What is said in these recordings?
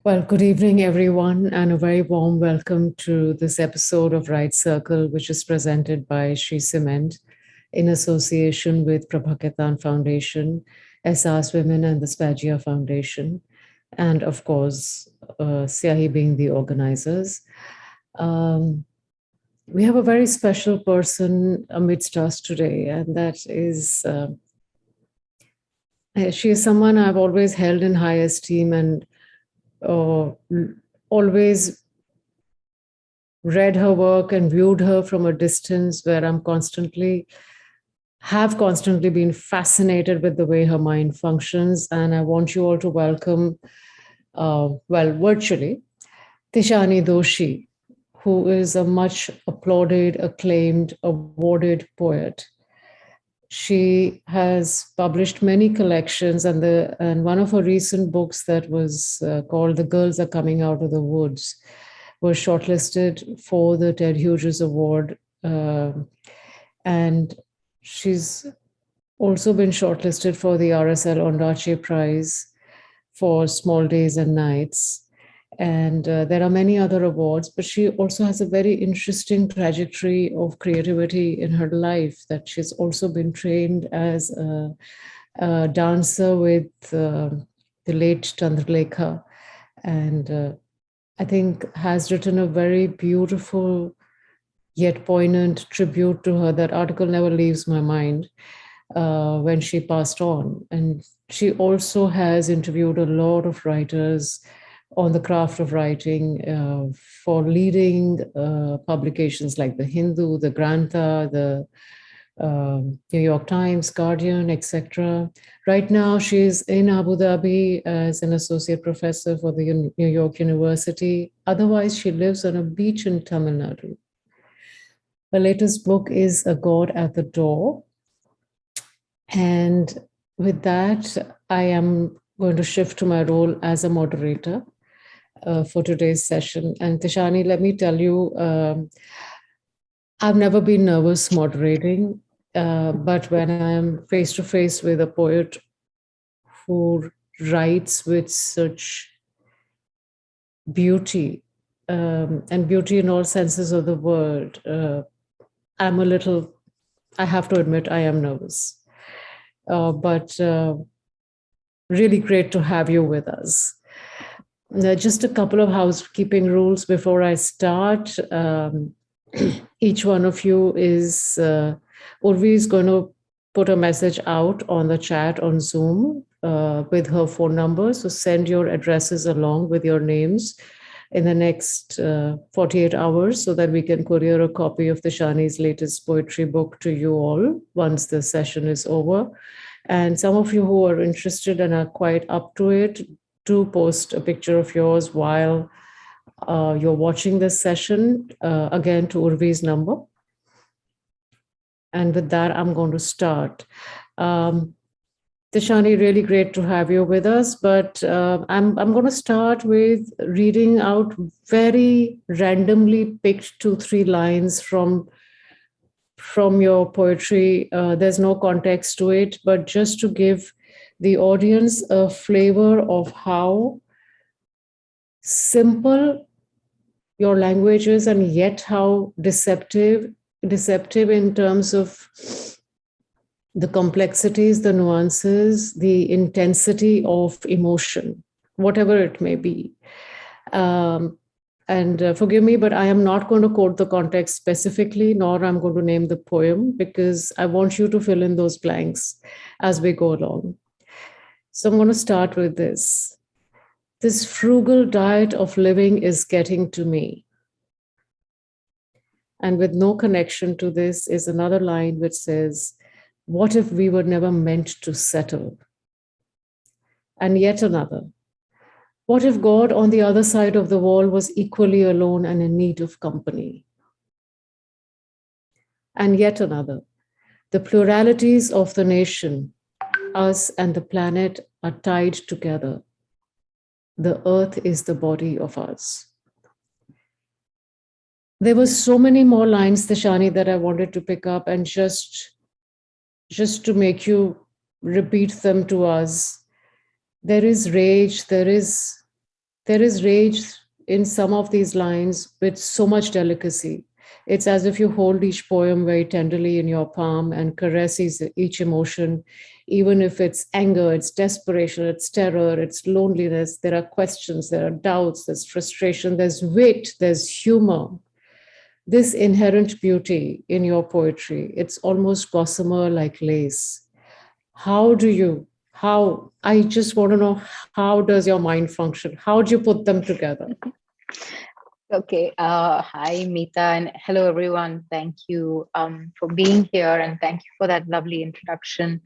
Well, good evening, everyone, and a very warm welcome to this episode of Right Circle, which is presented by Sri Cement in association with Prabhakatan Foundation, SR's Women and the Spagia Foundation, and of course, Siahi being the organizers. We have a very special person amidst us today, and that is she is someone I've always held in high esteem and always read her work and viewed her from a distance, where have constantly been fascinated with the way her mind functions. And I want you all to welcome, virtually, Tishani Doshi, who is a much applauded, acclaimed, awarded poet. She has published many collections, and one of her recent books that was called "The Girls Are Coming Out of the Woods" was shortlisted for the Ted Hughes Award, and she's also been shortlisted for the RSL Ondaatje Prize for Small Days and Nights. And there are many other awards, but she also has a very interesting trajectory of creativity in her life, that she's also been trained as a dancer with the late Chandralekha, and I think has written a very beautiful yet poignant tribute to her. That article never leaves my mind when she passed on. And she also has interviewed a lot of writers on the craft of writing for leading publications like The Hindu, The Grantha, the New York Times, Guardian, etc. Right now, she's in Abu Dhabi as an associate professor for the New York University. Otherwise, she lives on a beach in Tamil Nadu. Her latest book is A God at the Door. And with that, I am going to shift to my role as a moderator for today's session. And Tishani, let me tell you, I've never been nervous moderating, but when I'm face to face with a poet who writes with such beauty, and beauty in all senses of the word, I have to admit, I am nervous. But really great to have you with us. Just a couple of housekeeping rules before I start. Each one of you is, Urvi is going to put a message out on the chat on Zoom with her phone number. So send your addresses along with your names in the next 48 hours so that we can courier a copy of Tishani's latest poetry book to you all once the session is over. And some of you who are interested and are quite up to it, do post a picture of yours while you're watching this session, again to Urvi's number. And with that, I'm going to start. Tishani, really great to have you with us, but I'm going to start with reading out very randomly picked 2-3 lines from your poetry. There's no context to it, but just to give the audience a flavor of how simple your language is, and yet how deceptive in terms of the complexities, the nuances, the intensity of emotion, whatever it may be. And forgive me, but I am not going to quote the context specifically, nor I'm going to name the poem, because I want you to fill in those blanks as we go along. So I'm going to start with this. This frugal diet of living is getting to me. And with no connection to this is another line which says, what if we were never meant to settle? And yet another. What if God on the other side of the wall was equally alone and in need of company? And yet another. The pluralities of the nation, us and the planet, are tied together. The earth is the body of us. There were so many more lines, Tishani, that I wanted to pick up and just to make you repeat them to us. There is rage, there is There is rage in some of these lines with so much delicacy. It's as if you hold each poem very tenderly in your palm and caress each emotion, even if it's anger, it's desperation, it's terror, it's loneliness. There are questions, there are doubts, there's frustration, there's wit, there's humor. This inherent beauty in your poetry, it's almost gossamer like lace. How do you, how, I just want to know, how does your mind function? How do you put them together? Okay. Hi, Meeta, and hello, everyone. Thank you for being here, and thank you for that lovely introduction.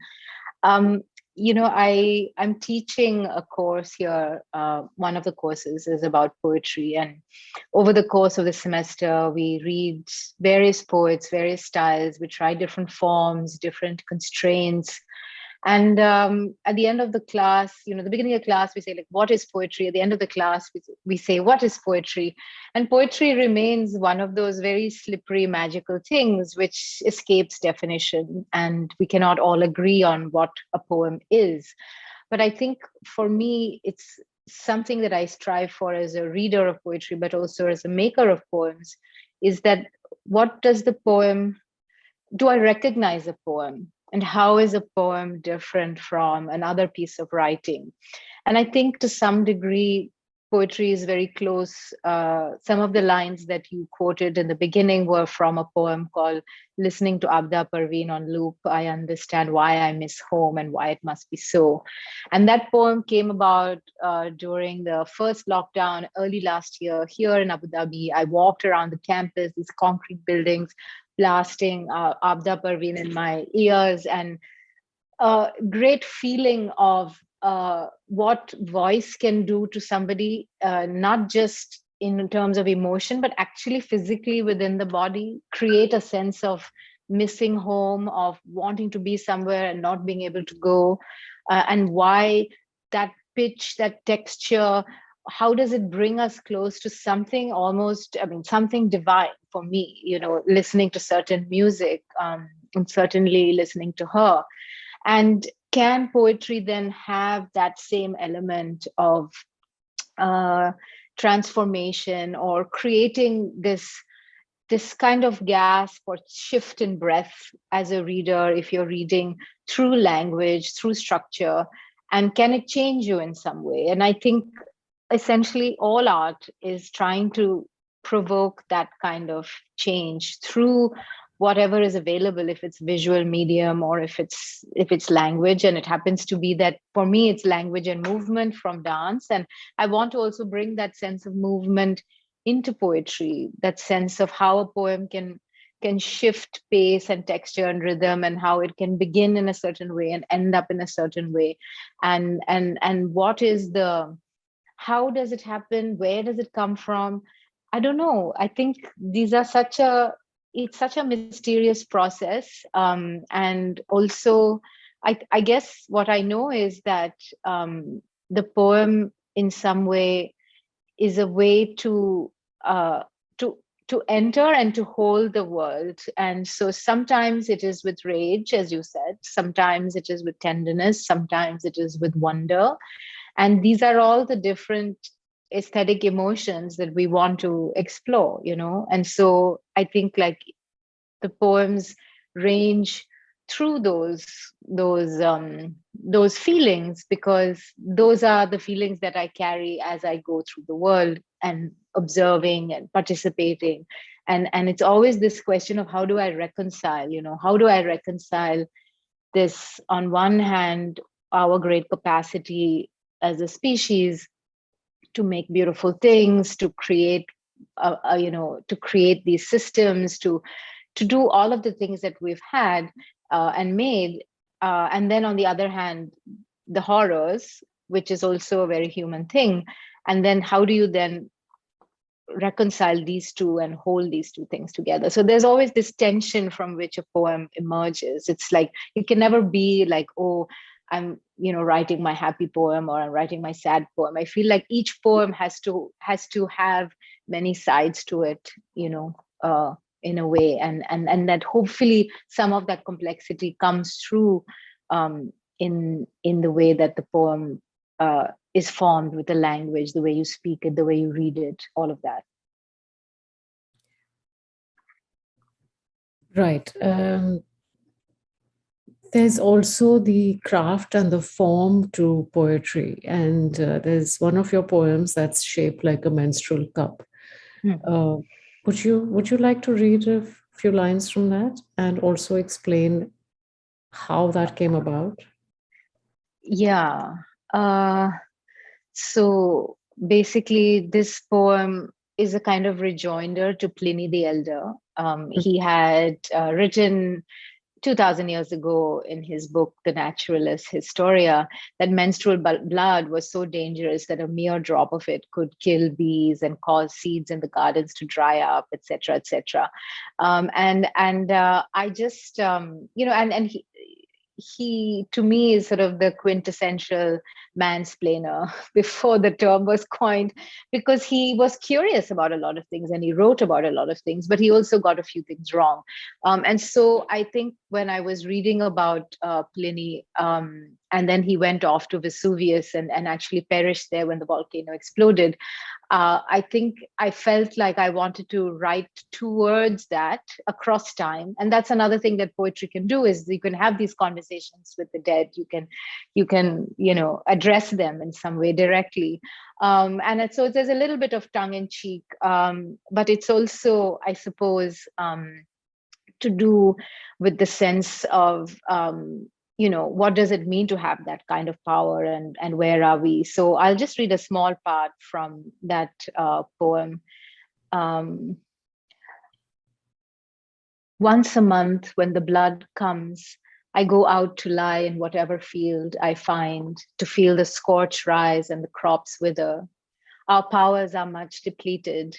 Um, I'm teaching a course here. One of the courses is about poetry, and over the course of the semester, we read various poets, various styles. We try different forms, different constraints. And at the end of the class, the beginning of class, we say, like, what is poetry? At the end of the class, we say, what is poetry? And poetry remains one of those very slippery, magical things which escapes definition. And we cannot all agree on what a poem is. But I think for me, it's something that I strive for as a reader of poetry, but also as a maker of poems, is that what does the poem, do I recognize a poem? And how is a poem different from another piece of writing? And I think to some degree, poetry is very close. Some of the lines that you quoted in the beginning were from a poem called Listening to Abda Parveen on Loop. I understand why I miss home and why it must be so. And that poem came about during the first lockdown early last year here in Abu Dhabi. I walked around the campus, these concrete buildings, blasting Abda Parveen in my ears, and a great feeling of what voice can do to somebody, not just in terms of emotion, but actually physically within the body, create a sense of missing home, of wanting to be somewhere and not being able to go, and why that pitch, that texture, how does it bring us close to something almost, I mean, something divine for me, listening to certain music, and certainly listening to her. And can poetry then have that same element of transformation, or creating this kind of gasp or shift in breath as a reader if you're reading through language, through structure? And can it change you in some way? And I think essentially all art is trying to provoke that kind of change through whatever is available, if it's visual medium or if it's language. And it happens to be that for me it's language and movement from dance, and I want to also bring that sense of movement into poetry, that sense of how a poem can shift pace and texture and rhythm, and how it can begin in a certain way and end up in a certain way. And what is the, how does it happen, where does it come from? I don't know. I think these are it's such a mysterious process. And also I guess what I know is that the poem in some way is a way uh, to to enter and to hold the world. And so sometimes it is with rage, as you said, sometimes it is with tenderness, sometimes it is with wonder. And these are all the different aesthetic emotions that we want to explore. And so I think, like, the poems range through those feelings, because those are the feelings that I carry as I go through the world and observing and participating. And it's always this question of how do I reconcile, how do I reconcile this, on one hand, our great capacity as a species to make beautiful things, to create to create these systems, to do all of the things that we've had and made. And then on the other hand, the horrors, which is also a very human thing. And then how do you then reconcile these two and hold these two things together? So there's always this tension from which a poem emerges. It's like, it can never be like, oh, I'm writing my happy poem or I'm writing my sad poem. I feel like each poem has to have many sides to it, in a way, and that hopefully some of that complexity comes through in the way that the poem is formed with the language, the way you speak it, the way you read it, all of that. Right. There's also the craft and the form to poetry. And there's one of your poems that's shaped like a menstrual cup. Uh, would you like to read a few lines from that and also explain how that came about? Yeah. So basically, this poem is a kind of rejoinder to Pliny the Elder. He had written 2000 years ago in his book, The Naturalist Historia, that menstrual blood was so dangerous that a mere drop of it could kill bees and cause seeds in the gardens to dry up, etc., etc. I just, and he to me is sort of the quintessential mansplainer before the term was coined, because he was curious about a lot of things and he wrote about a lot of things, but he also got a few things wrong. And so I think when I was reading about Pliny, and then he went off to Vesuvius and actually perished there when the volcano exploded, I think I felt like I wanted to write towards that across time. And that's another thing that poetry can do, is you can have these conversations with the dead. You can, address them in some way directly. So there's a little bit of tongue in cheek, but it's also, I suppose, to do with the sense of, what does it mean to have that kind of power, and where are we? So I'll just read a small part from that poem. Once a month, when the blood comes, I go out to lie in whatever field I find, to feel the scorch rise and the crops wither. Our powers are much depleted.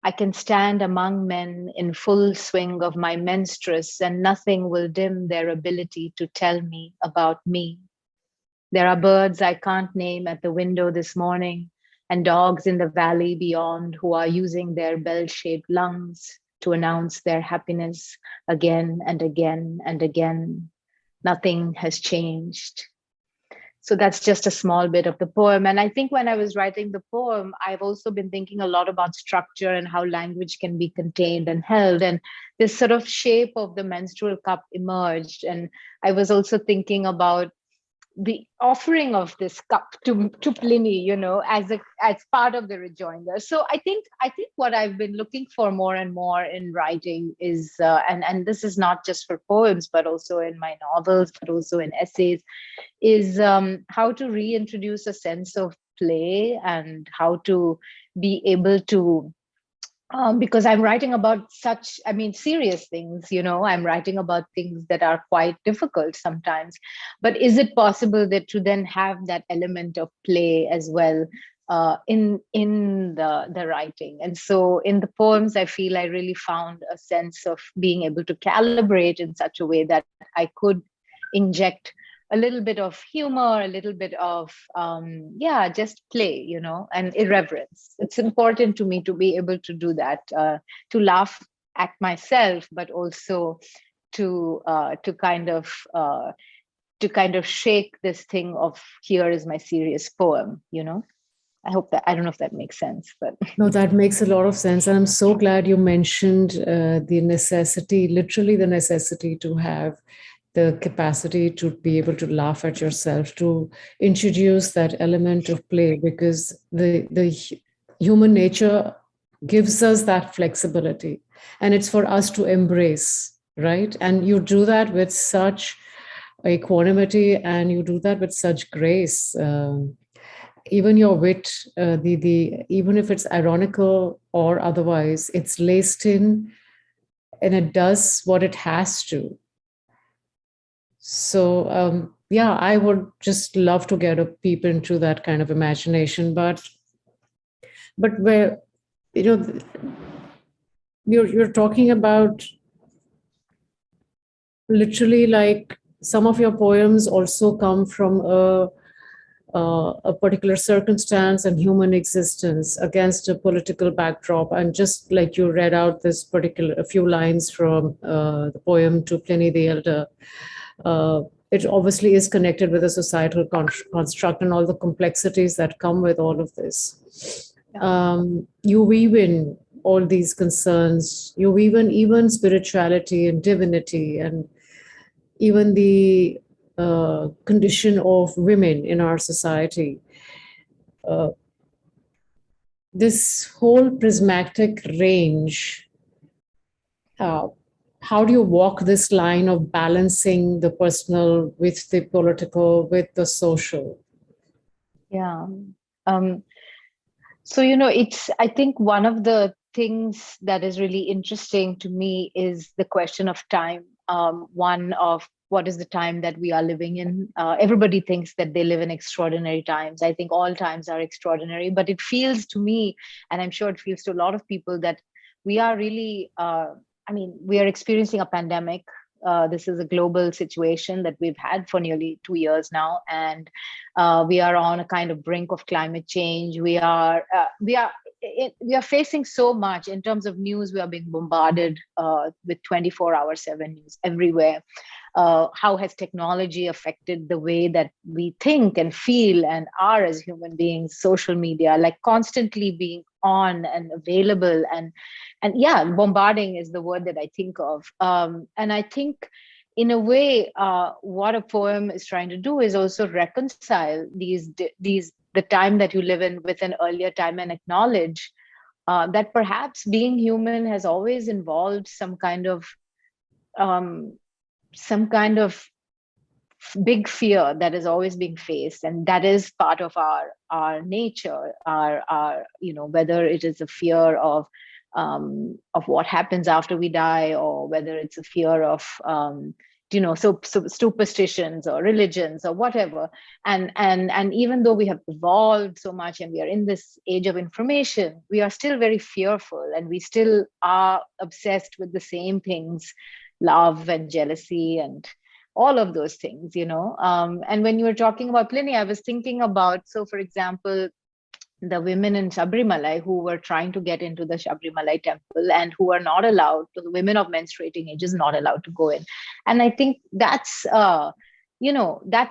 I can stand among men in full swing of my menstruous, and nothing will dim their ability to tell me about me. There are birds I can't name at the window this morning, and dogs in the valley beyond who are using their bell-shaped lungs to announce their happiness again and again and again. Nothing has changed. So that's just a small bit of the poem. And I think when I was writing the poem, I've also been thinking a lot about structure and how language can be contained and held. And this sort of shape of the menstrual cup emerged. And I was also thinking about the offering of this cup to Pliny, as part of the rejoinder. So I think what I've been looking for more and more in writing is, and this is not just for poems, but also in my novels, but also in essays, is how to reintroduce a sense of play and how to be able to, because I'm writing about serious things, I'm writing about things that are quite difficult sometimes. But is it possible that to then have that element of play as well in the writing? And so in the poems, I feel I really found a sense of being able to calibrate in such a way that I could inject a little bit of humor, a little bit of, just play, and irreverence. It's important to me to be able to do that, to laugh at myself, but also to kind of shake this thing of, here is my serious poem. I don't know if that makes sense, but No, that makes a lot of sense. And I'm so glad you mentioned the necessity, literally the necessity to have the capacity to be able to laugh at yourself, to introduce that element of play, because the human nature gives us that flexibility, and it's for us to embrace, right? And you do that with such equanimity, and you do that with such grace. Even your wit, the even if it's ironical or otherwise, it's laced in, and it does what it has to. So I would just love to get a peep into that kind of imagination, but where, you know, you're talking about literally, like, some of your poems also come from a particular circumstance and human existence against a political backdrop. And just like you read out this particular a few lines from the poem to Pliny the Elder, it obviously is connected with a societal construct and all the complexities that come with all of this. You weave in all these concerns, you weave in even spirituality and divinity, and even the condition of women in our society. Uh, this whole prismatic range, uh, how do you walk this line of balancing the personal with the political, with the social? Yeah. Um, so, I think one of the things that is really interesting to me is the question of time. One of what is the time that we are living in? Everybody thinks that they live in extraordinary times. I think all times are extraordinary, but it feels to me, and I'm sure it feels to a lot of people, that we are really, we are experiencing a pandemic. This is a global situation that we've had for nearly 2 years now, and we are on a kind of brink of climate change. We are facing so much in terms of news. We are being bombarded with 24/7 news everywhere. How has technology affected the way that we think and feel and are as human beings? Social media, like constantly being on and available, and yeah, bombarding is the word that I think of. And I think in a way, what a poem is trying to do is also reconcile these the time that you live in with an earlier time, and acknowledge that perhaps being human has always involved um, some kind of big fear that is always being faced, and that is part of our nature, our whether it is a fear of what happens after we die, or whether it's a fear of so superstitions or religions or whatever. And even though we have evolved so much and we are in this age of information, we are still very fearful, and we still are obsessed with the same things: love and jealousy and all of those things. And when you were talking about Pliny, I was thinking about, so for example, the women in Sabrimala who were trying to get into the Sabrimala temple and who are not allowed, the women of menstruating age is not allowed to go in. And I think that's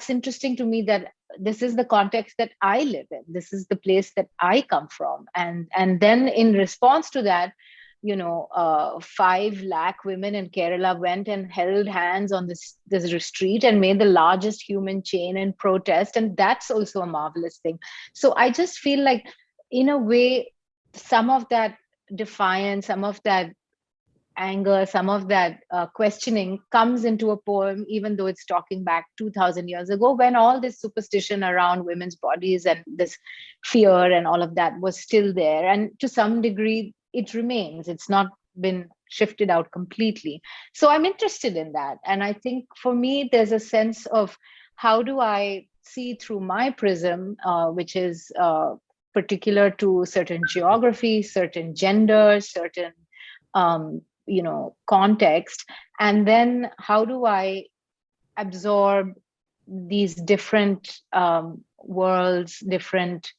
interesting to me, that this is the context that I live in. This is the place that I come from. And then in response to that, 5 lakh women in Kerala went and held hands on this street and made the largest human chain in protest. And that's also a marvelous thing. So I just feel like, in a way, some of that defiance, some of that anger, some of that questioning comes into a poem, even though it's talking back 2000 years ago, when all this superstition around women's bodies and this fear and all of that was still there. And to some degree, it remains. It's not been shifted out completely. So I'm interested in that. And I think for me, there's a sense of, how do I see through my prism, which is particular to certain geography, certain gender, certain context, and then how do I absorb these different worlds, different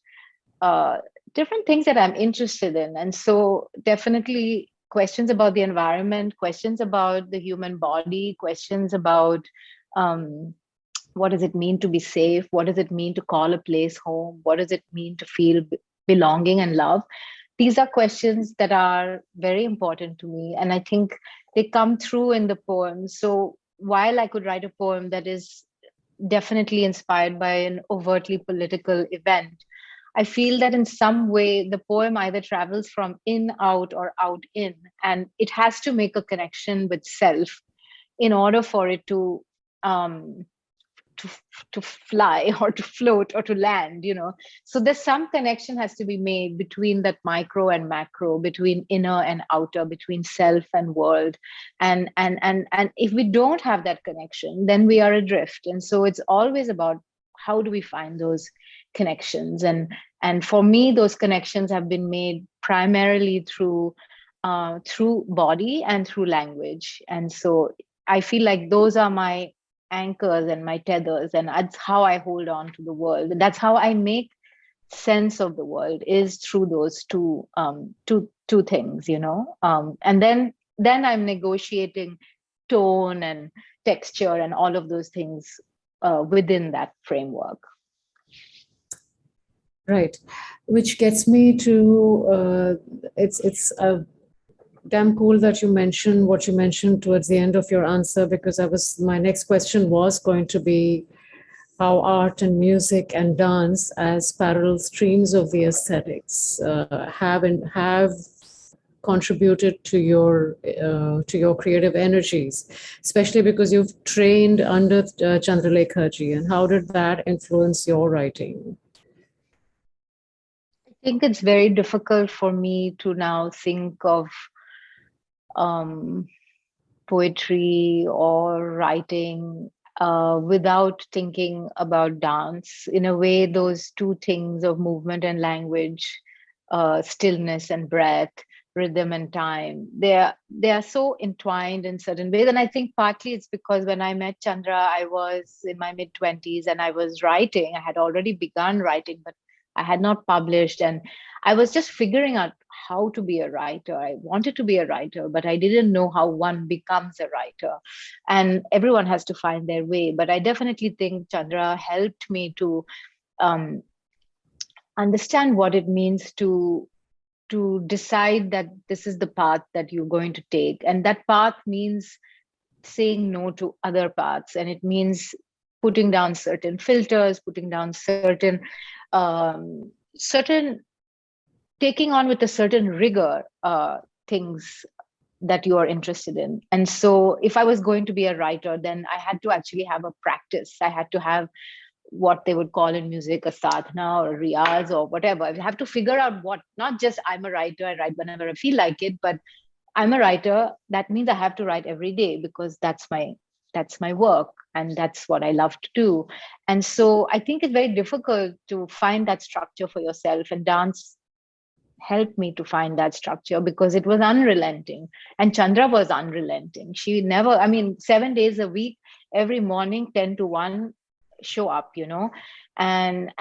things that I'm interested in. And so definitely questions about the environment, questions about the human body, questions about what does it mean to be safe, what does it mean to call a place home, what does it mean to feel belonging and love. These are questions that are very important to me, and I think they come through in the poem. So while I could write a poem that is definitely inspired by an overtly political event, I feel that in some way the poem either travels from in out or out in, and it has to make a connection with self in order for it um, to to fly or to float or to land. So there's some connection has to be made between that micro and macro, between inner and outer, between self and world. And if we don't have that connection, then we are adrift. And so it's always about, how do we find those connections? And for me, those connections have been made primarily through body and through language. And so I feel like those are my anchors and my tethers, and that's how I hold on to the world. That's how I make sense of the world, is through those two things. And then I'm negotiating tone and texture and all of those things within that framework. Right, which gets me to it's damn cool that you mentioned what you mentioned towards the end of your answer, because my next question was going to be how art and music and dance as parallel streams of the aesthetics have contributed to your creative energies, especially because you've trained under Chandralekha ji, and how did that influence your writing? I think it's very difficult for me to now think of poetry or writing without thinking about dance. In a way, those two things of movement and language, stillness and breath, rhythm and time, they are so entwined in certain ways. And I think partly it's because when I met Chandra, I was in my mid-20s and I was writing. I had already begun writing, but I had not published, and I was just figuring out how to be a writer. I wanted to be a writer, but I didn't know how one becomes a writer. And everyone has to find their way. But I definitely think Chandra helped me to um, understand what it means to decide that this is the path that you're going to take. And that path means saying no to other paths. And it means putting down certain filters, putting down certain taking on with a certain rigor things that you are interested in. And so if I was going to be a writer, then I had to actually have a practice. I had to have what they would call in music a sadhana or a riyaz or whatever. I have to figure out what, not just I'm a writer, I write whenever I feel like it, but I'm a writer. That means I have to write every day because that's my work and that's what I love to do. And so I think it's very difficult to find that structure for yourself, and dance helped me to find that structure because it was unrelenting, and Chandra was unrelenting. She never, I mean, 7 days a week, every morning 10 to 1, show up, and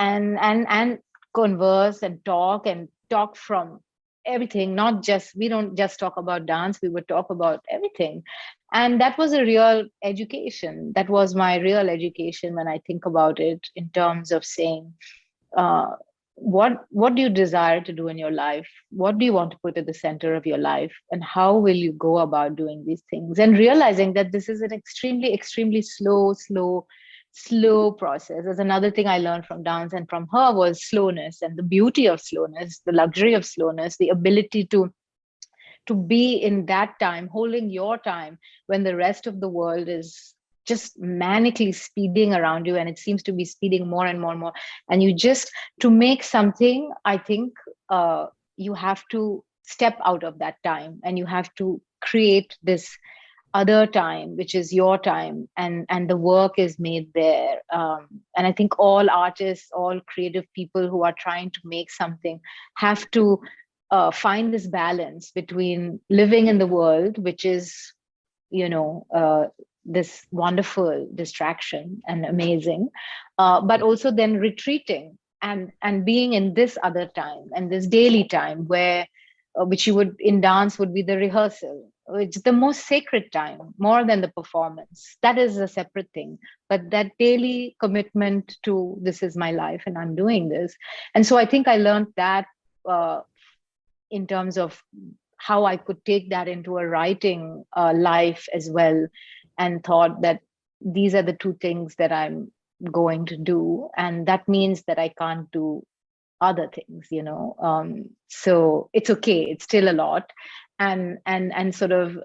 converse and talk from everything. Not just, we don't just talk about dance, we would talk about everything. And that was a real education. That was my real education when I think about it, in terms of saying, uh, what do you desire to do in your life? What do you want to put at the center of your life? And how will you go about doing these things? And realizing that this is an extremely, extremely slow process. There's another thing I learned from dance and from her was slowness, and the beauty of slowness, the luxury of slowness, the ability to be in that time, holding your time when the rest of the world is just manically speeding around you, and it seems to be speeding more and more and more. And you just, to make something, I think you have to step out of that time and you have to create this other time, which is your time, and the work is made there. And I think all artists, all creative people who are trying to make something have to find this balance between living in the world, which is, this wonderful distraction and amazing, but also then retreating and being in this other time and this daily time where which you would in dance would be the rehearsal. It's the most sacred time, more than the performance. That is a separate thing. But that daily commitment to, this is my life and I'm doing this. And so I think I learned that in terms of how I could take that into a writing life as well, and thought that these are the two things that I'm going to do. And that means that I can't do other things, so it's okay, it's still a lot. And sort of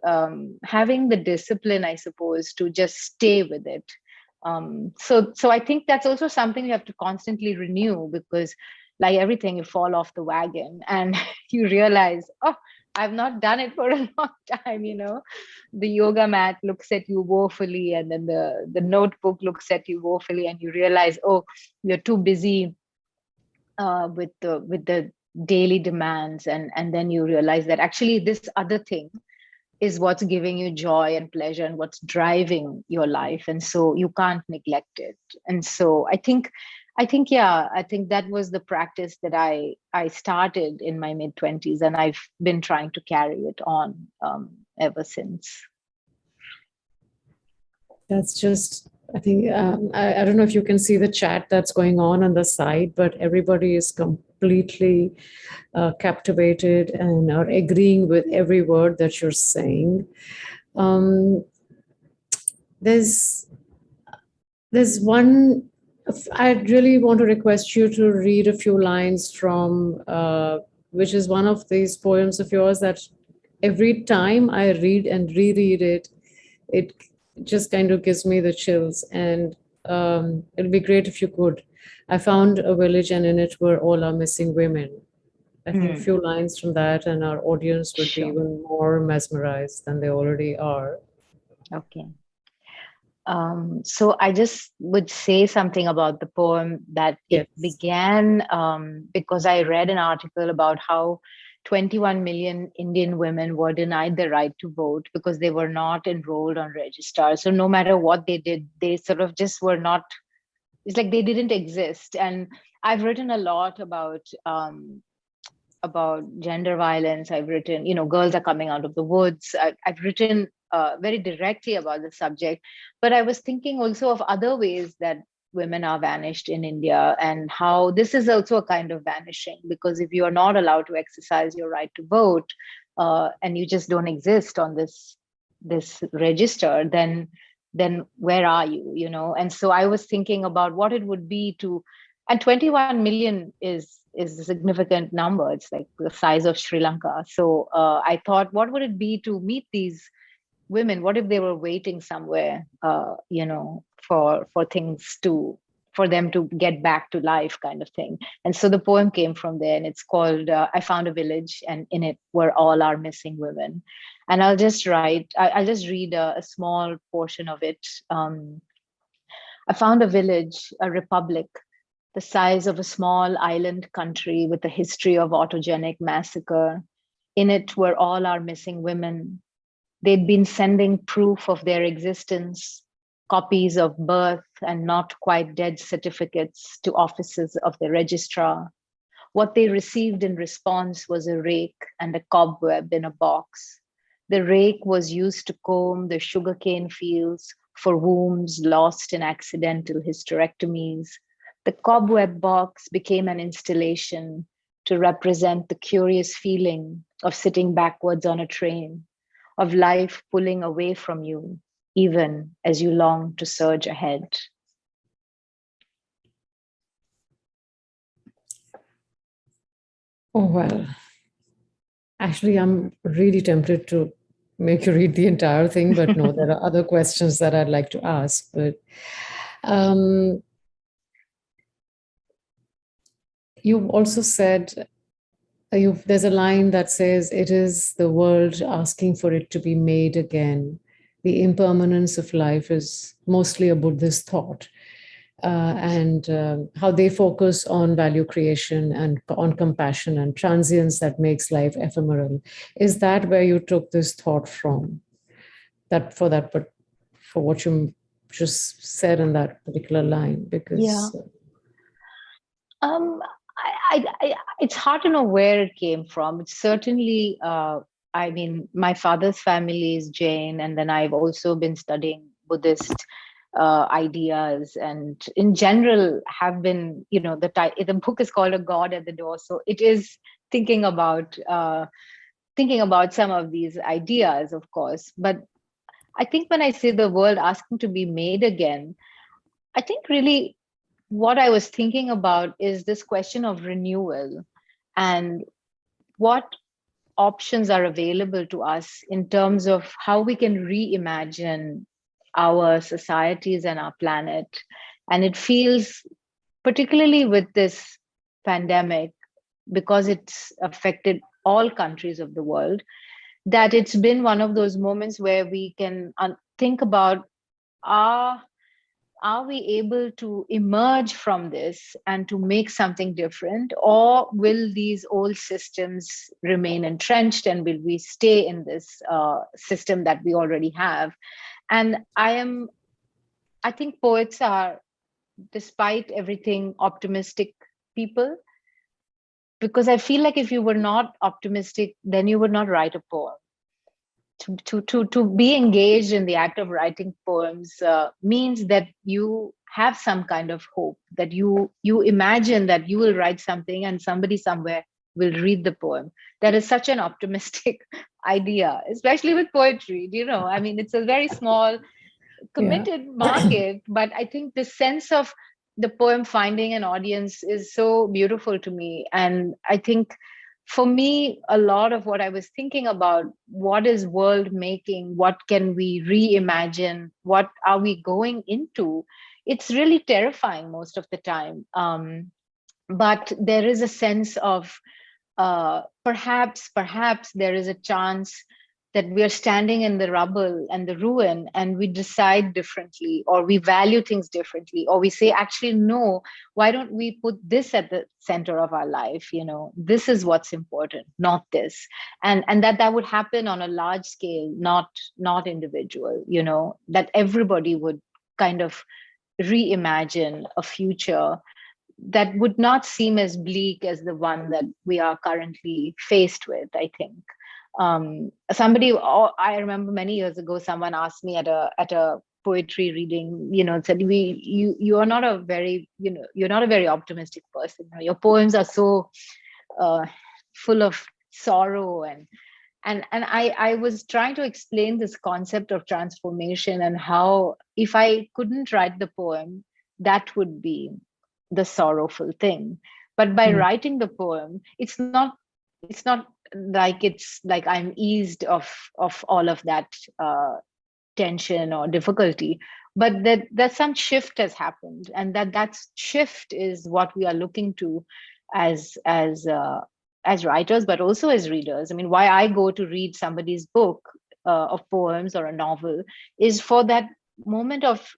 having the discipline, I suppose, to just stay with it. So I think that's also something you have to constantly renew, because like everything, you fall off the wagon and you realize, oh, I've not done it for a long time. The yoga mat looks at you woefully, and then the notebook looks at you woefully, and you realize, oh, you're too busy with the daily demands, and then you realize that actually this other thing is what's giving you joy and pleasure and what's driving your life, and so you can't neglect it. And so I think that was the practice that I started in my mid-20s, and I've been trying to carry it on ever since. That's just, I think, I don't know if you can see the chat that's going on the side, but everybody is completely captivated and are agreeing with every word that you're saying. Um, there's there's one, I really want to request you to read a few lines from, which is one of these poems of yours that every time I read and reread it, it just kind of gives me the chills. And it'd be great if you could. I found a village, and in it were all our missing women. I think a Hmm, few lines from that, and our audience would be sure. even more mesmerized than they already are. Okay. So I just would say something about the poem that it Yes. began because I read an article about how 21 million Indian women were denied the right to vote because they were not enrolled on registrar. So no matter what they did, they sort of just were not, it's like they didn't exist. And I've written a lot about gender violence. I've written, girls are coming out of the woods. I've written very directly about the subject, but I was thinking also of other ways that women are vanished in India, and how this is also a kind of vanishing, because if you are not allowed to exercise your right to vote, and you just don't exist on this register, then where are you, and so I was thinking about what it would be to, and 21 million is a significant number. It's like the size of Sri Lanka. So I thought, what would it be to meet these women? What if they were waiting somewhere, for things to, for them to get back to life, kind of thing. And so the poem came from there, and it's called "I Found a Village, and in it were all our missing women." And I'll just read a small portion of it. I found a village, a republic, the size of a small island country with a history of autogenic massacre. In it were all our missing women. They'd been sending proof of their existence, copies of birth and not quite dead certificates to offices of the registrar. What they received in response was a rake and a cobweb in a box. The rake was used to comb the sugarcane fields for wombs lost in accidental hysterectomies. The cobweb box became an installation to represent the curious feeling of sitting backwards on a train, of life pulling away from you, even as you long to surge ahead. Oh, well, actually, I'm really tempted to make you read the entire thing, but no, there are other questions that I'd like to ask. But um, you also said, there's a line that says, "It is the world asking for it to be made again. The impermanence of life is mostly a Buddhist thought." And how they focus on value creation and on compassion and transience that makes life ephemeral. Is that where you took this thought from? But for what you just said in that particular line, Yeah. because Um, it's hard to know where it came from. It's certainly, I mean, my father's family is Jain, and then I've also been studying Buddhist ideas, and in general have been, the book is called A God at the Door, so it is thinking about some of these ideas, of course. But I think when I say the world asking to be made again, I think really what I was thinking about is this question of renewal, and what options are available to us in terms of how we can reimagine our societies and our planet. And it feels, particularly with this pandemic, because it's affected all countries of the world, that it's been one of those moments where we can think about, are are we able to emerge from this and to make something different, or will these old systems remain entrenched, and will we stay in this system that we already have? And I think poets are, despite everything, optimistic people, because I feel like if you were not optimistic, then you would not write a poem. to be engaged in the act of writing poems means that you have some kind of hope, that you imagine that you will write something and somebody somewhere will read the poem. That is such an optimistic idea, especially with poetry. I mean, it's a very small Yeah. committed market, but I think the sense of the poem finding an audience is so beautiful to me. And I think for me, a lot of what I was thinking about, what is world making, what can we reimagine, what are we going into, it's really terrifying most of the time. But there is a sense of perhaps there is a chance that we are standing in the rubble and the ruin, and we decide differently, or we value things differently, or we say, actually, no, why don't we put this at the center of our life? This is what's important, not this. And that would happen on a large scale, not individual. That everybody would kind of reimagine a future that would not seem as bleak as the one that we are currently faced with, I think. I remember many years ago, someone asked me at a poetry reading, said, you are not a very, you're not a very optimistic person. Your poems are so uh, full of sorrow, and I was trying to explain this concept of transformation, and how if I couldn't write the poem, that would be the sorrowful thing. But by Mm. writing the poem, it's not like I'm eased of all of that tension or difficulty, but that some shift has happened, and that shift is what we are looking to as as writers, but also as readers. I mean, why I go to read somebody's book of poems or a novel is for that moment of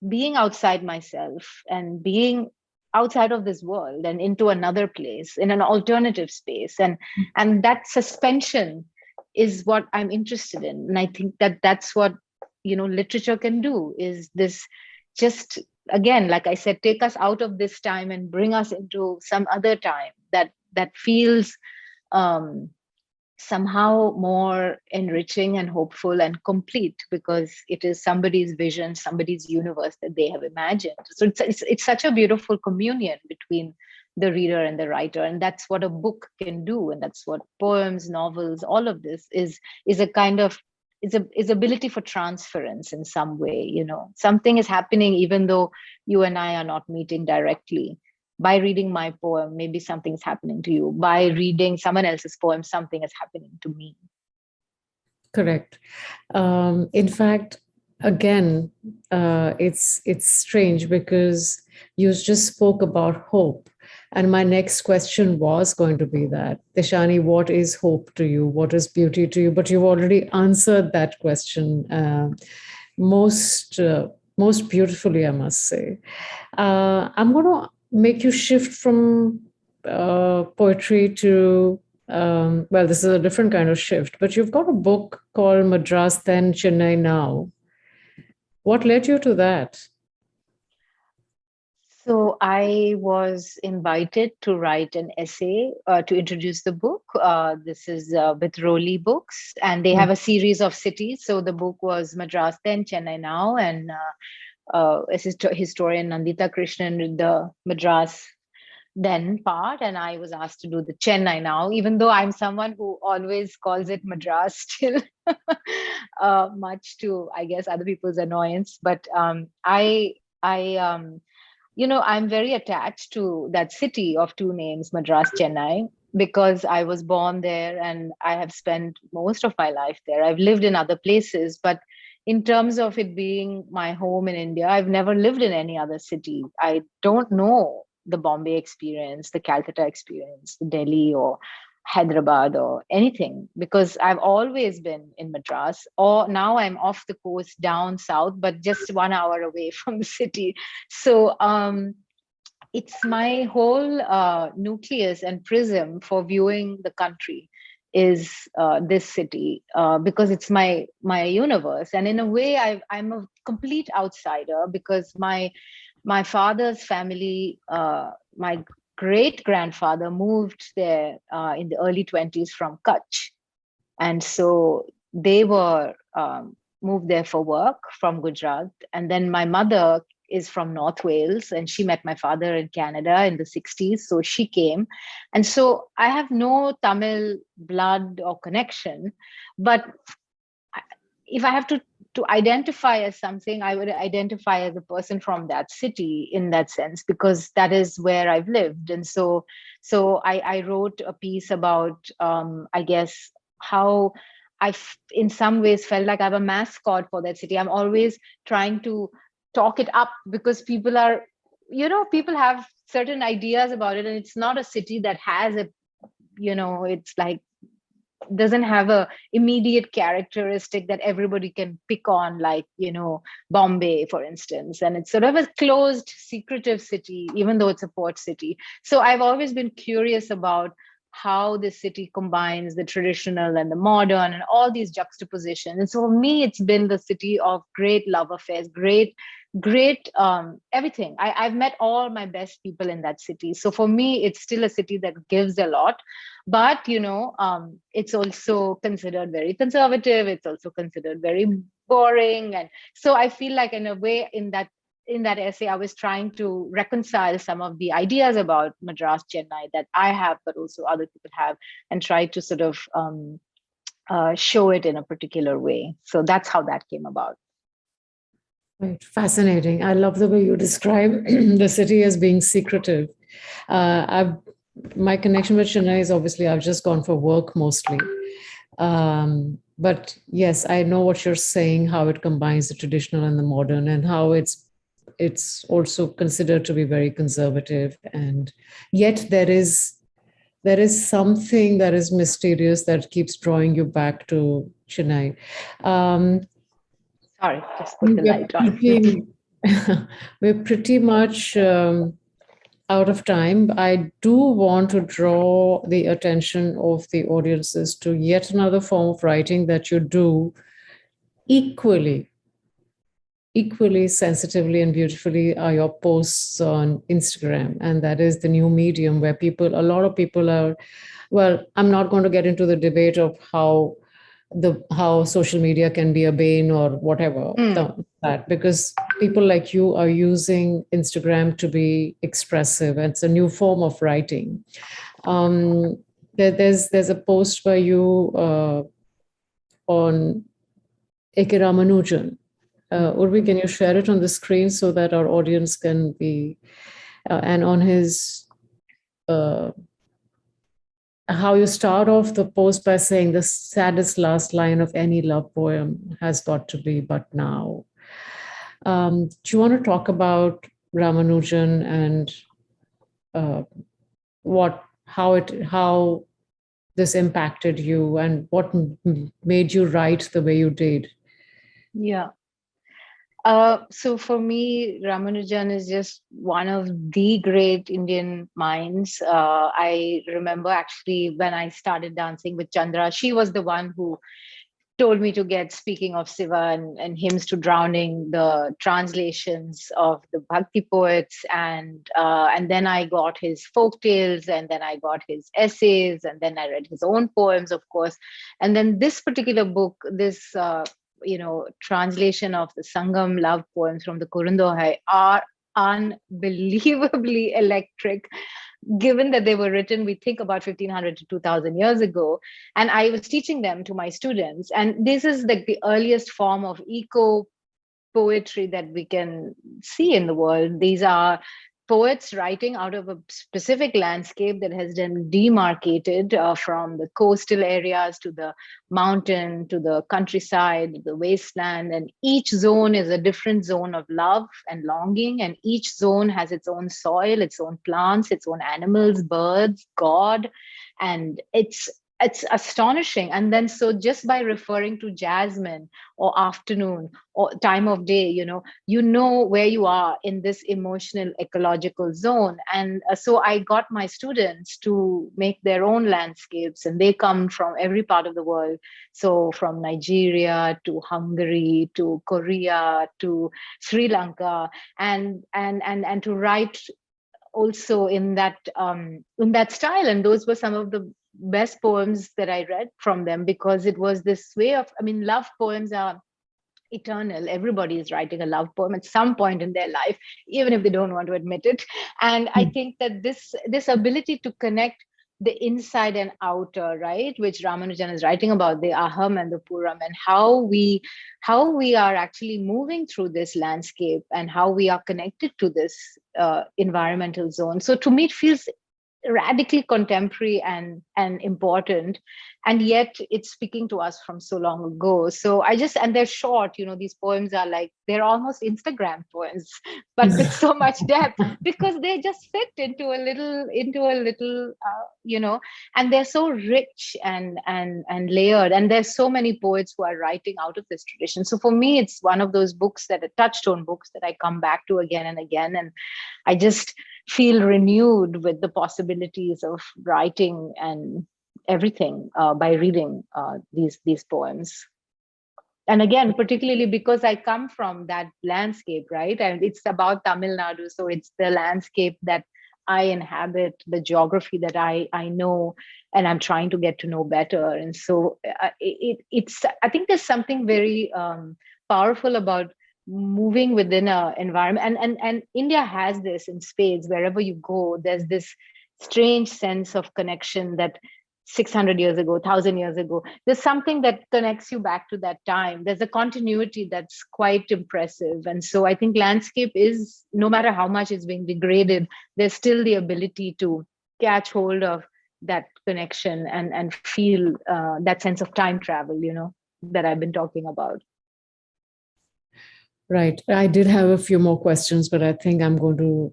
being outside myself and being outside of this world and into another place, in an alternative space, and that suspension is what I'm interested in. And I think that's what literature can do, is this, just again, like I said, take us out of this time and bring us into some other time that feels um somehow more enriching and hopeful and complete, because it is somebody's vision, somebody's universe that they have imagined. So it's such a beautiful communion between the reader and the writer, and that's what a book can do, and that's what poems, novels, all of this is a kind of is ability for transference in some way. Something is happening even though you and I are not meeting directly. By reading my poem, maybe something's happening to you. By reading someone else's poem, something is happening to me. Correct. In fact, again, it's strange because you just spoke about hope, and my next question was going to be that, Tishani, what is hope to you? What is beauty to you? But you've already answered that question most beautifully, I must say. I'm going to make you shift from poetry to well, this is a different kind of shift, but you've got a book called Madras Then, Chennai Now. What led you to that? So I was invited to write an essay to introduce the book. This is with Roli Books, and they have a series of cities. So the book was Madras Then, Chennai Now, and historian Nandita Krishnan did the Madras Then part, and I was asked to do the Chennai Now, even though I'm someone who always calls it Madras still, much to, I guess, other people's annoyance. But I'm very attached to that city of two names, Madras, Chennai, because I was born there and I have spent most of my life there. I've lived in other places, but in terms of it being my home in India, I've never lived in any other city. I don't know the Bombay experience, the Calcutta experience, the Delhi or Hyderabad or anything, because I've always been in Madras, or now I'm off the coast down south, but just 1 hour away from the city. So it's my whole nucleus and prism for viewing the country is this city, because it's my universe. And in a way, I'm a complete outsider, because my father's family, my great grandfather moved there in the early 20s from Kutch. And so they were moved there for work from Gujarat. And then my mother is from North Wales, and she met my father in Canada in the 60s. So she came. And so I have no Tamil blood or connection. But if I have to identify as something, I would identify as a person from that city in that sense, because that is where I've lived. And so I wrote a piece about, I guess, how in some ways felt like I have a mascot for that city. I'm always trying to talk it up because people are, people have certain ideas about it, and it's not a city that has a, it's like doesn't have a immediate characteristic that everybody can pick on, like Bombay, for instance. And it's sort of a closed, secretive city, even though it's a port city. So I've always been curious about how the city combines the traditional and the modern and all these juxtapositions. And so for me, it's been the city of great love affairs, great everything. I've met all my best people in that city. So for me, it's still a city that gives a lot. But it's also considered very conservative. It's also considered very boring. And so I feel like, in a way, in that essay, I was trying to reconcile some of the ideas about Madras, Chennai that I have, but also other people have, and try to sort of show it in a particular way. So that's how that came about. Right. Fascinating. I love the way you describe the city as being secretive. My connection with Chennai is, obviously, I've just gone for work mostly. But yes, I know what you're saying, how it combines the traditional and the modern, and how it's also considered to be very conservative. And yet there is something that is mysterious that keeps drawing you back to Chennai. Sorry, just put the light on. We're pretty much out of time. I do want to draw the attention of the audiences to yet another form of writing that you do equally sensitively and beautifully, are your posts on Instagram. And that is the new medium where a lot of people are, well, I'm not going to get into the debate of how social media can be a bane or whatever, that, because people like you are using Instagram to be expressive. And it's a new form of writing. There's a post by you on A.K. Ramanujan. Urvi, can you share it on the screen so that our audience can be, and on his, how you start off the post by saying the saddest last line of any love poem has got to be "but now." Do you want to talk about Ramanujan and how this impacted you, and what made you write the way you did? Yeah. So for me, Ramanujan is just one of the great Indian minds. I remember actually when I started dancing with Chandra, she was the one who told me to get Speaking of Siva and Hymns to Drowning, the translations of the Bhakti poets. And then I got his folk tales, and then I got his essays, and then I read his own poems, of course. And then this particular book, this translation of the Sangam love poems from the Kurundohai are unbelievably electric, given that they were written, we think, about 1500 to 2000 years ago. And I was teaching them to my students. And this is like the earliest form of eco poetry that we can see in the world. These are poets writing out of a specific landscape that has been demarcated from the coastal areas to the mountain, to the countryside, the wasteland. And each zone is a different zone of love and longing. And each zone has its own soil, its own plants, its own animals, birds, God. And it's astonishing. And then, so just by referring to jasmine or afternoon or time of day, you know where you are in this emotional ecological zone. And so I got my students to make their own landscapes, and they come from every part of the world. So from Nigeria to Hungary to Korea to Sri Lanka, and to write also in that style. And those were some of the best poems that I read from them, because it was this way of, I mean, love poems are eternal. Everybody is writing a love poem at some point in their life, even if they don't want to admit it. And I think that this ability to connect the inside and outer, right, which Ramanujan is writing about, the aham and the puram, and how we are actually moving through this landscape and how we are connected to this environmental zone. So to me, it feels radically contemporary and important, and yet it's speaking to us from so long ago. So I just, and they're short, these poems are like, they're almost Instagram poems, but with so much depth, because they just fit into a little and they're so rich and layered, and there's so many poets who are writing out of this tradition. So for me, it's one of those books, that are touchstone books, that I come back to again and again, and I just feel renewed with the possibilities of writing and everything by reading these poems. And again, particularly because I come from that landscape, right? And it's about Tamil Nadu, so it's the landscape that I inhabit, the geography that I know, and I'm trying to get to know better. And so it's I think there's something very powerful about moving within an environment, and India has this in spades. Wherever you go, there's this strange sense of connection that 600 years ago, 1,000 years ago, there's something that connects you back to that time. There's a continuity that's quite impressive. And so I think landscape is, no matter how much it's being degraded, there's still the ability to catch hold of that connection and feel that sense of time travel, that I've been talking about. Right. I did have a few more questions, but I think I'm going to,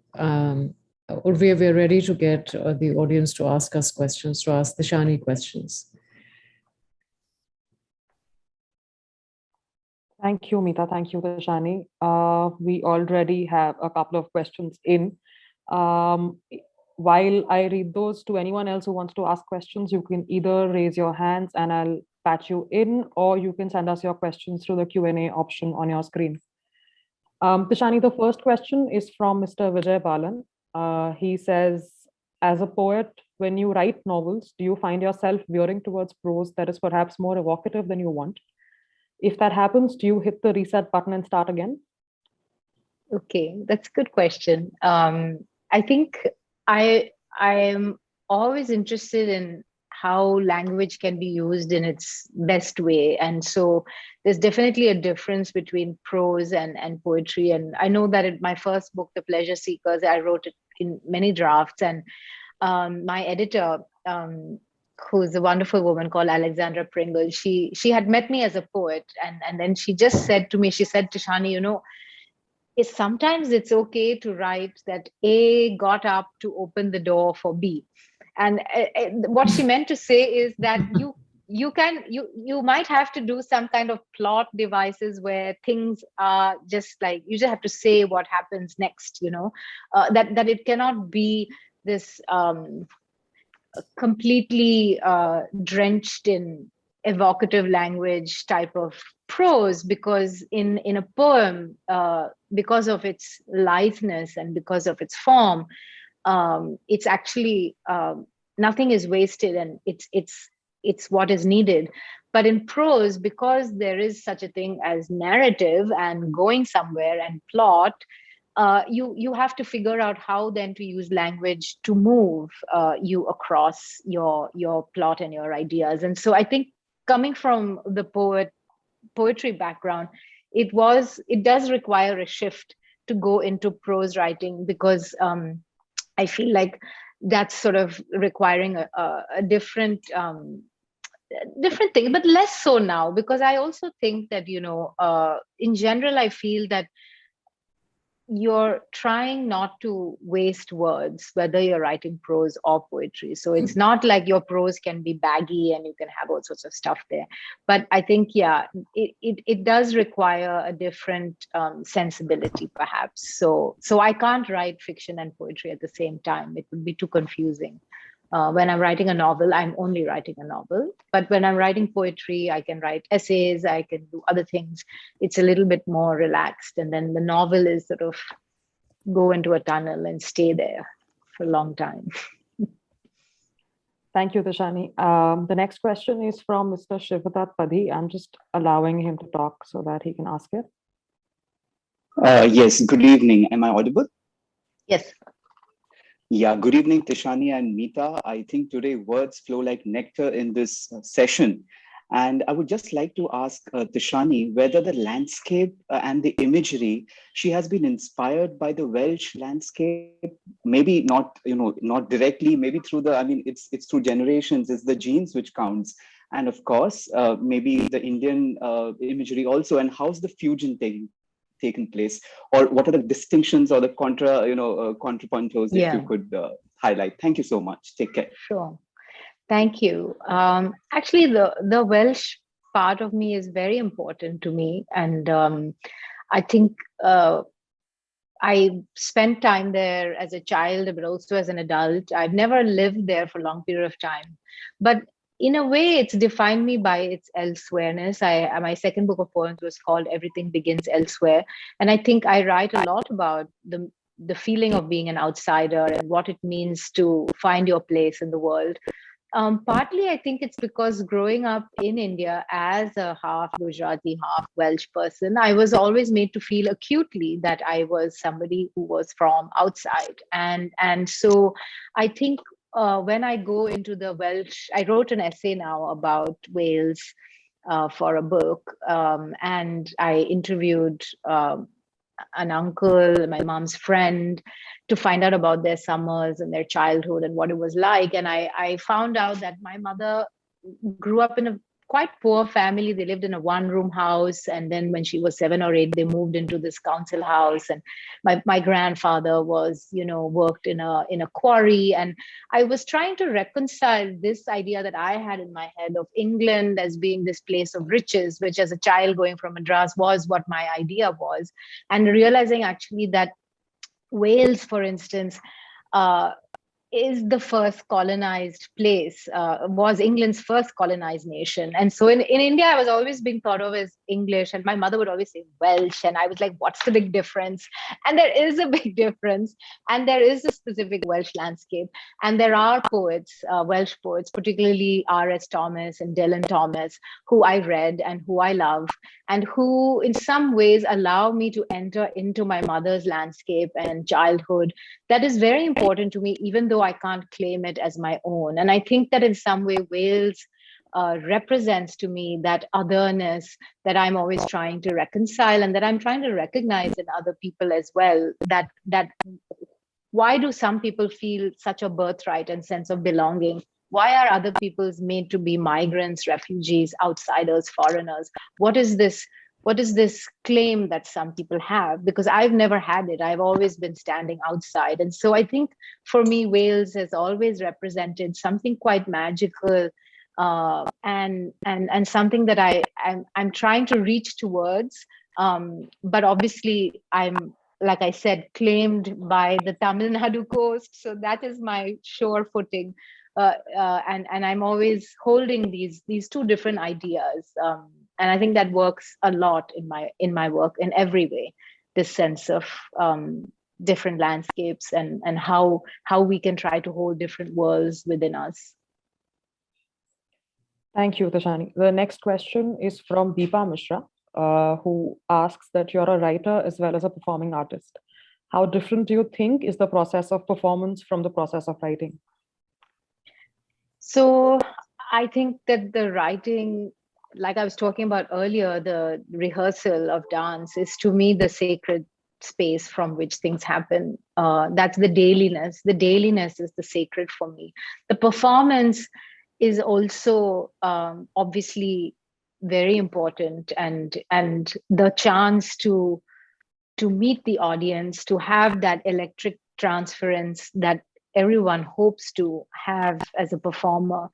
we're ready to get the audience to ask us questions, to ask Tishani questions. Thank you, Meeta. Thank you, Tishani. We already have a couple of questions in. While I read those, to anyone else who wants to ask questions, you can either raise your hands and I'll patch you in, or you can send us your questions through the Q&A option on your screen. Tishani, the first question is from Mr. Vijay Balan. He says, as a poet, when you write novels, do you find yourself veering towards prose that is perhaps more evocative than you want? If that happens, do you hit the reset button and start again? Okay, that's a good question. I think I am always interested in how language can be used in its best way. And so there's definitely a difference between prose and poetry. And I know that in my first book, The Pleasure Seekers, I wrote it in many drafts. And my editor, who's a wonderful woman called Alexandra Pringle, she had met me as a poet. And then she just said to me, she said, Tishani, sometimes it's okay to write that A got up to open the door for B. And what she meant to say is that you might have to do some kind of plot devices where things are just like, you just have to say what happens next, that it cannot be this completely drenched in evocative language type of prose, because in a poem, because of its lightness and because of its form, it's actually nothing is wasted, and it's what is needed. But in prose, because there is such a thing as narrative and going somewhere and plot, you have to figure out how then to use language to move you across your plot and your ideas. And so I think, coming from the poetry background, it does require a shift to go into prose writing, because I feel like that's sort of requiring a different thing, but less so now, because I also think that, in general, I feel that you're trying not to waste words, whether you're writing prose or poetry. So it's not like your prose can be baggy and you can have all sorts of stuff there. But I think, yeah, it does require a different sensibility, perhaps. So I can't write fiction and poetry at the same time. It would be too confusing. When I'm writing a novel, I'm only writing a novel. But when I'm writing poetry, I can write essays, I can do other things. It's a little bit more relaxed. And then the novel is sort of go into a tunnel and stay there for a long time. Thank you, Tishani. The next question is from Mr. Shivadat Padhi. I'm just allowing him to talk so that he can ask it. Yes, good evening. Am I audible? Yes. Yeah, good evening, Tishani and Meeta. I think today words flow like nectar in this session. And I would just like to ask Tishani whether the landscape and the imagery, she has been inspired by the Welsh landscape, maybe not, not directly, maybe through the, it's through generations, it's the genes which counts. And of course, maybe the Indian imagery also, and how's the fusion taken place, or what are the distinctions or the contrapuntos, if you Yeah. could highlight. Thank you so much. Take care. Sure. Thank you. Actually, the Welsh part of me is very important to me, and I think I spent time there as a child, but also as an adult. I've never lived there for a long period of time, but in a way, it's defined me by its elsewhereness. My second book of poems was called "Everything Begins Elsewhere," and I think I write a lot about the feeling of being an outsider and what it means to find your place in the world. Partly, I think it's because growing up in India as a half Gujarati, half Welsh person, I was always made to feel acutely that I was somebody who was from outside, and so I think when I go into the Welsh, I wrote an essay now about Wales for a book, and I interviewed an uncle, my mom's friend, to find out about their summers and their childhood and what it was like. And I found out that my mother grew up in a quite poor family. They lived in a one-room house, and then when she was 7 or 8, they moved into this council house. And my grandfather was, worked in a quarry. And I was trying to reconcile this idea that I had in my head of England as being this place of riches, which as a child going from Madras was what my idea was, and realizing actually that Wales, for instance, is the first colonized place, was England's first colonized nation. And so in India, I was always being thought of as English, and my mother would always say Welsh. And I was like, what's the big difference? And there is a big difference. And there is a specific Welsh landscape. And there are poets, Welsh poets, particularly R.S. Thomas and Dylan Thomas, who I read and who I love, and who in some ways allow me to enter into my mother's landscape and childhood. That is very important to me, even though I can't claim it as my own. And I think that in some way, Wales represents to me that otherness that I'm always trying to reconcile, and that I'm trying to recognize in other people as well. That why do some people feel such a birthright and sense of belonging? Why are other people's made to be migrants, refugees, outsiders, foreigners? What is this claim that some people have? Because I've never had it. I've always been standing outside. And so I think for me, Wales has always represented something quite magical, and something that I'm trying to reach towards. But obviously I'm, like I said, claimed by the Tamil Nadu coast. So that is my sure footing. And I'm always holding these two different ideas. And I think that works a lot in my work in every way. This sense of different landscapes and how we can try to hold different worlds within us. Thank you, Tishani. The next question is from Deepa Mishra, who asks that you're a writer as well as a performing artist. How different do you think is the process of performance from the process of writing? So I think that the writing, like I was talking about earlier, the rehearsal of dance is to me the sacred space from which things happen. That's the dailiness. The dailiness is the sacred for me. The performance is also obviously very important, and the chance to meet the audience, to have that electric transference that everyone hopes to have as a performer.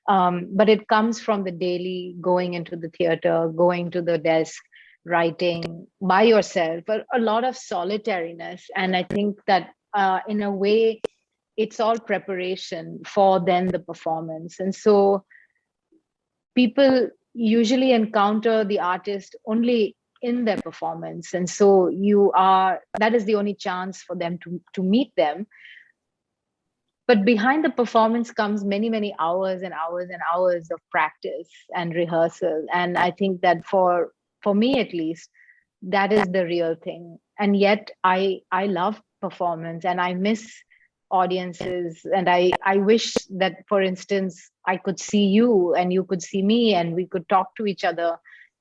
But it comes from the daily going into the theater, going to the desk, writing by yourself, a lot of solitariness. And I think that in a way, it's all preparation for then the performance. And so people usually encounter the artist only in their performance. And so that is the only chance for them to meet them. But behind the performance comes many, many hours and hours and hours of practice and rehearsal. And I think that for me at least, that is the real thing. And yet I love performance and I miss audiences. And I wish that, for instance, I could see you and you could see me and we could talk to each other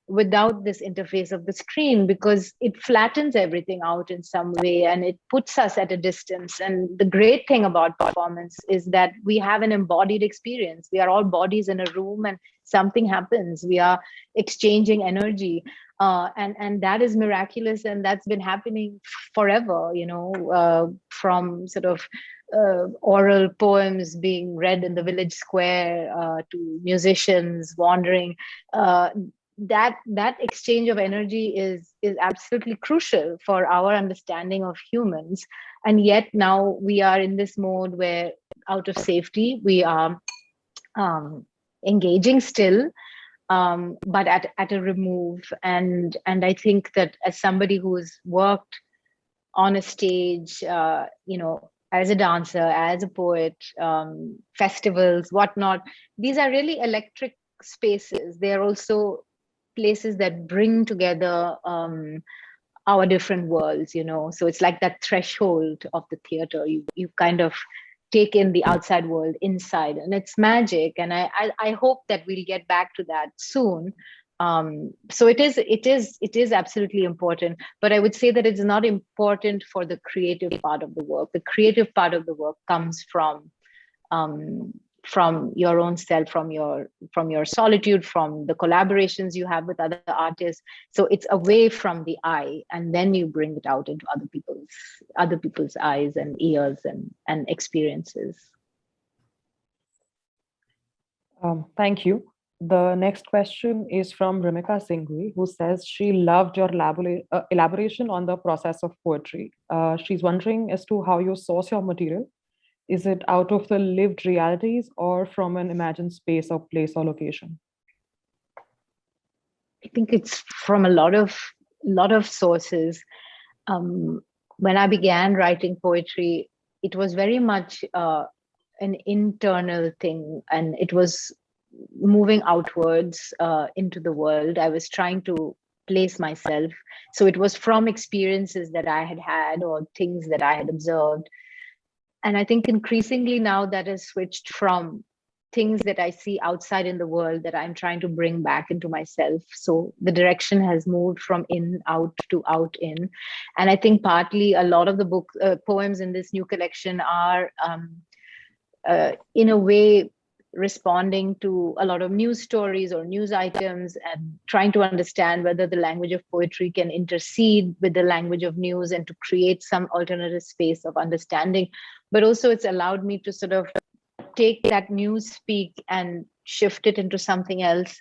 without this interface of the screen, because it flattens everything out in some way and it puts us at a distance. And the great thing about performance is that we have an embodied experience. We are all bodies in a room and something happens. We are exchanging energy. And that is miraculous, and that's been happening forever, from sort of oral poems being read in the village square to musicians wandering. That exchange of energy is absolutely crucial for our understanding of humans. And yet now we are in this mode where, out of safety, we are engaging still, but at a remove. And I think that as somebody who's worked on a stage, as a dancer, as a poet, festivals, whatnot, these are really electric spaces. They are also places that bring together our different worlds. So it's like that threshold of the theater. You kind of take in the outside world inside, and it's magic. And I hope that we'll get back to that soon. So it is absolutely important, but I would say that it's not important for the creative part of the work. The creative part of the work comes from your own self, from your solitude, from the collaborations you have with other artists. So it's away from the eye, and then you bring it out into other people's eyes and ears and experiences. Thank you. The next question is from Ramika Singhvi, who says she loved your elaboration on the process of poetry. She's wondering as to how you source your material. Is it out of the lived realities or from an imagined space or place or location? I think it's from a lot of sources. When I began writing poetry, it was very much an internal thing, and it was moving outwards into the world. I was trying to place myself. So it was from experiences that I had had or things that I had observed. And I think increasingly now that has switched from things that I see outside in the world that I'm trying to bring back into myself. So the direction has moved from in, out to out, in. And I think partly a lot of the poems in this new collection are in a way responding to a lot of news stories or news items, and trying to understand whether the language of poetry can intercede with the language of news and to create some alternative space of understanding. But also it's allowed me to sort of take that news speak and shift it into something else.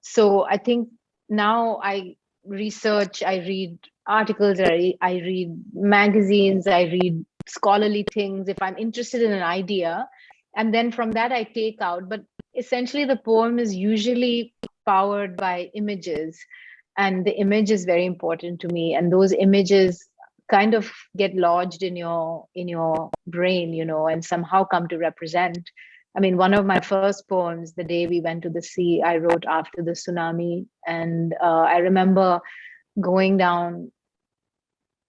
So I think now I research, I read articles, I read magazines, I read scholarly things if I'm interested in an idea. And then from that I take out, but essentially the poem is usually powered by images, and the image is very important to me. And those images kind of get lodged in your brain, and somehow come to represent. I mean, one of my first poems, The Day We Went to the Sea, I wrote after the tsunami. And I remember going down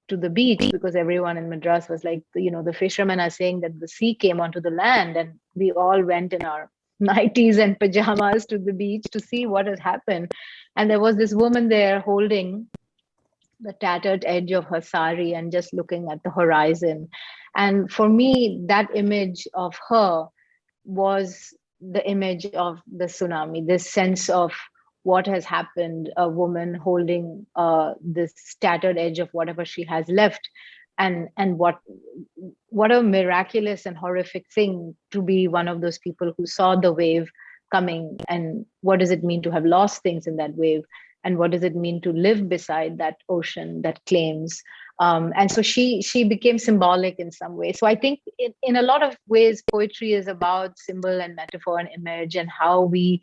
to the beach because everyone in Madras was like, the fishermen are saying that the sea came onto the land, and we all went in our nighties and pajamas to the beach to see what had happened. And there was this woman there holding the tattered edge of her sari and just looking at the horizon. And for me, that image of her was the image of the tsunami, this sense of what has happened, a woman holding this tattered edge of whatever she has left. And what a miraculous and horrific thing to be one of those people who saw the wave coming. And what does it mean to have lost things in that wave? And what does it mean to live beside that ocean that claims? And so she became symbolic in some way. So I think in a lot of ways, poetry is about symbol and metaphor and image, and how we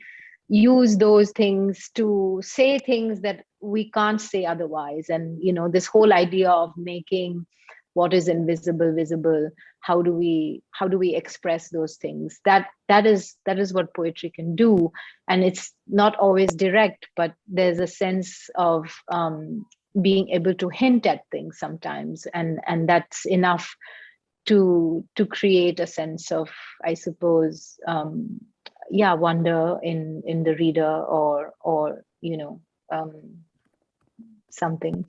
use those things to say things that we can't say otherwise. And this whole idea of making what is invisible visible? How do we express those things? That is what poetry can do. And it's not always direct, but there's a sense of being able to hint at things sometimes, and that's enough to create a sense of, I suppose, wonder in the reader, or something.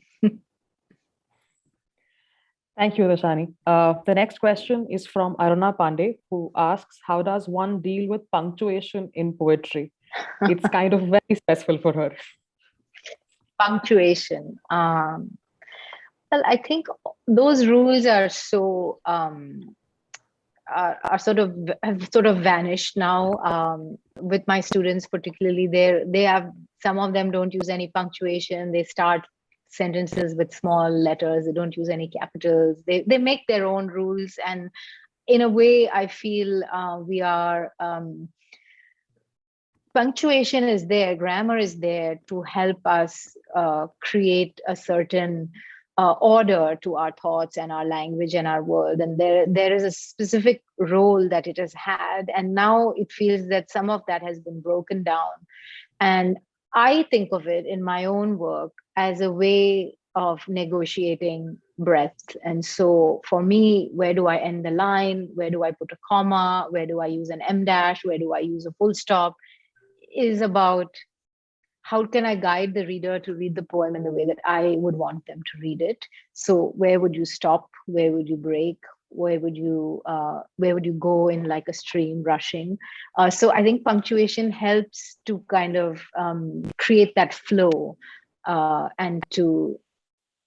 Thank you, Tishani. The next question is from Aruna Pandey, who asks, how does one deal with punctuation in poetry? It's kind of very stressful for her. Punctuation. Well, I think those rules are so are sort of have vanished now. With my students, particularly, they have, some of them don't use any punctuation. They start sentences with small letters. They don't use any capitals. They make their own rules, and in a way, I feel we are. Punctuation is there, grammar is there to help us create a certain order to our thoughts and our language and our world. And there is a specific role that it has had. And now it feels that some of that has been broken down. And I think of it in my own work as a way of negotiating breadth. And so for me, where do I end the line? Where do I put a comma? Where do I use an em dash? Where do I use a full stop? Is about how can I guide the reader to read the poem in the way that I would want them to read it. So where would you stop? Where would you break? Where would you go in like a stream rushing? So I think punctuation helps to kind of create that flow and to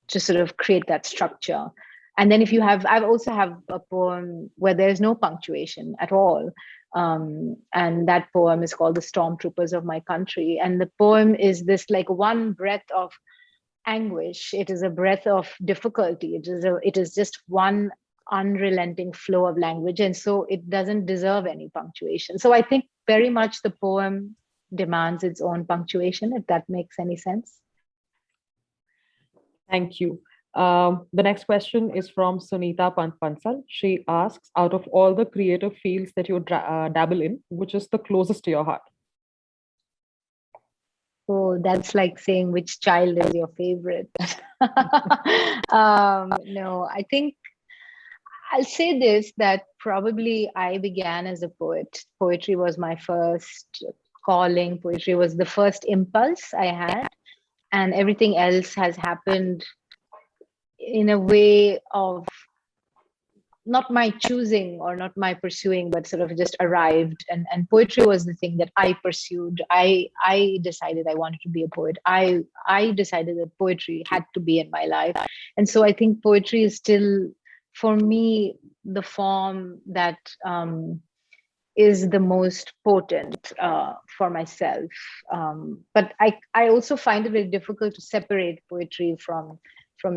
sort of create that structure. And then if you have, I also have a poem where there's no punctuation at all. And that poem is called The Stormtroopers of My Country. And the poem is this like one breath of anguish. It is a breath of difficulty. It is just one unrelenting flow of language. And so it doesn't deserve any punctuation. So I think very much the poem demands its own punctuation, if that makes any sense. Thank you. The next question is from Sunita Pansal. She asks, out of all the creative fields that you dabble in, which is the closest to your heart? Oh, that's like saying which child is your favorite. No, I think I'll say this, that probably I began as a poet. Poetry was my first calling. Poetry was the first impulse I had. And everything else has happened in a way of not my choosing or not my pursuing, but sort of just arrived. And poetry was the thing that I pursued. I decided I wanted to be a poet. I decided that poetry had to be in my life. And so I think poetry is still, for me, the form that is the most potent for myself. But I also find it very difficult to separate poetry from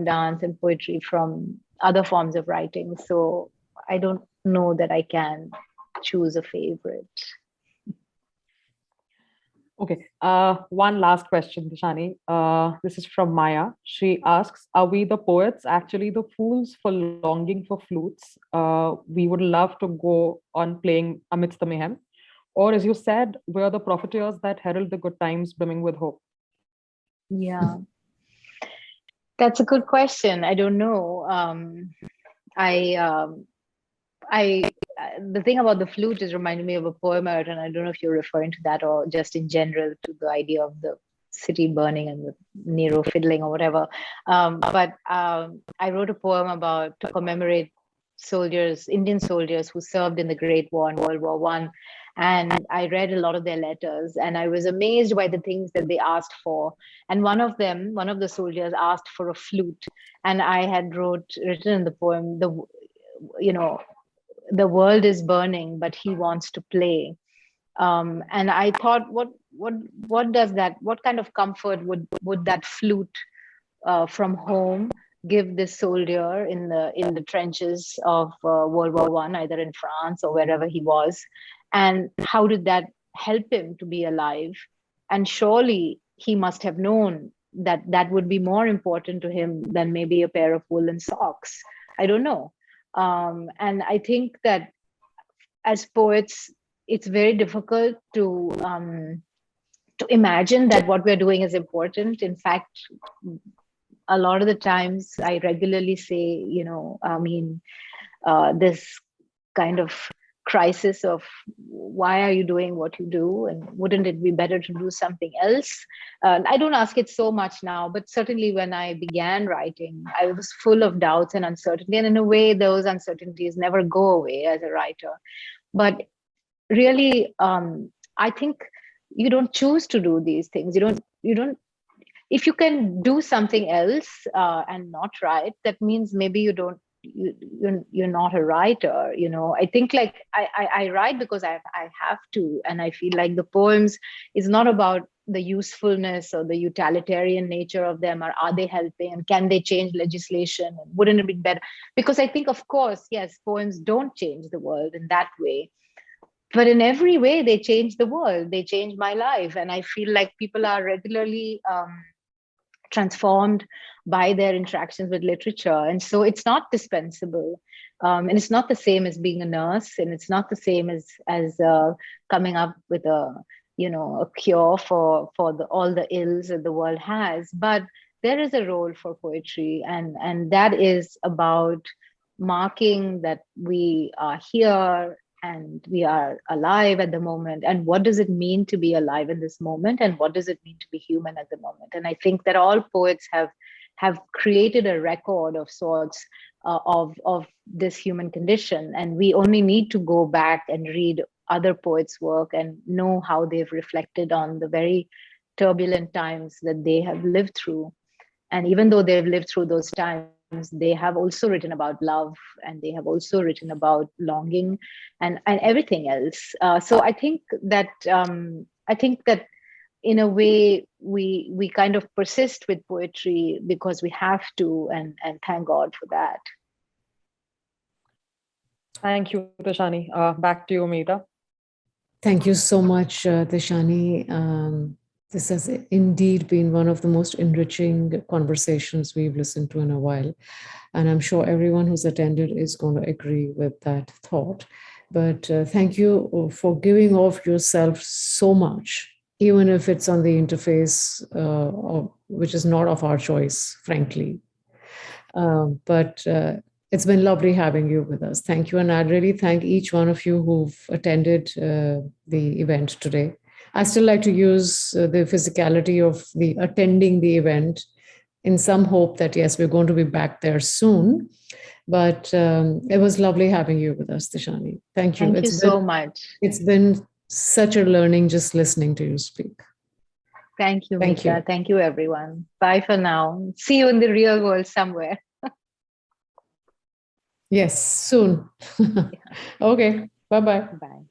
dance and poetry from other forms of writing. So I don't know that I can choose a favorite. Okay, one last question, Tishani. This is from Maya. She asks, are we the poets actually the fools for longing for flutes? We would love to go on playing amidst the mayhem. Or as you said, we're the profiteers that herald the good times brimming with hope. Yeah. That's a good question. I don't know. The thing about the flute is reminding me of a poem I wrote, and I don't know if you're referring to that or just in general to the idea of the city burning and the Nero fiddling or whatever. But I wrote a poem to commemorate Indian soldiers who served in the Great War in World War I. And I read a lot of their letters, and I was amazed by the things that they asked for. And one of the soldiers asked for a flute. And I had written in the poem, the world is burning, but he wants to play. And I thought, what does that, what kind of comfort would that flute from home give this soldier in the trenches of World War I, either in France or wherever he was? And how did that help him to be alive? And surely he must have known that would be more important to him than maybe a pair of woolen socks. I don't know. And I think that as poets, it's very difficult to imagine that what we're doing is important. In fact, a lot of the times I regularly say, this kind of crisis of why are you doing what you do, and wouldn't it be better to do something else? I don't ask it so much now, but certainly when I began writing, I was full of doubts and uncertainty, and in a way those uncertainties never go away as a writer. But really, I think you don't choose to do these things. You don't if you can do something else and not write, that means maybe you're not a writer. I think, like, I write because I have to, and I feel like the poems is not about the usefulness or the utilitarian nature of them, or are they helping, and can they change legislation, and wouldn't it be better? Because I think, of course, yes, poems don't change the world in that way, but in every way they change the world, they change my life, and I feel like people are regularly transformed by their interactions with literature. And so it's not dispensable, and it's not the same as being a nurse, and it's not the same as coming up with a cure for all the ills that the world has. But there is a role for poetry, and that is about marking that we are here and we are alive at the moment, and what does it mean to be alive in this moment, and what does it mean to be human at the moment. And I think that all poets have created a record of sorts of this human condition, and we only need to go back and read other poets' work and know how they've reflected on the very turbulent times that they have lived through. And even though they've lived through those times, they have also written about love, and they have also written about longing, and everything else. So I think that in a way we kind of persist with poetry because we have to, and thank God for that. Thank you, Tishani. Back to you, Meeta. Thank you so much, Tishani. This has indeed been one of the most enriching conversations we've listened to in a while. And I'm sure everyone who's attended is going to agree with that thought. But thank you for giving of yourself so much, even if it's on the interface, which is not of our choice, frankly. But it's been lovely having you with us. Thank you. And I'd really thank each one of you who've attended the event today. I still like to use the physicality of the attending the event in some hope that, yes, we're going to be back there soon. But it was lovely having you with us, Tishani. Thank you. Thank you so much. It's been such a learning just listening to you speak. Thank you, Meeta. Thank you, everyone. Bye for now. See you in the real world somewhere. Yes, soon. Okay. Bye-bye. Bye.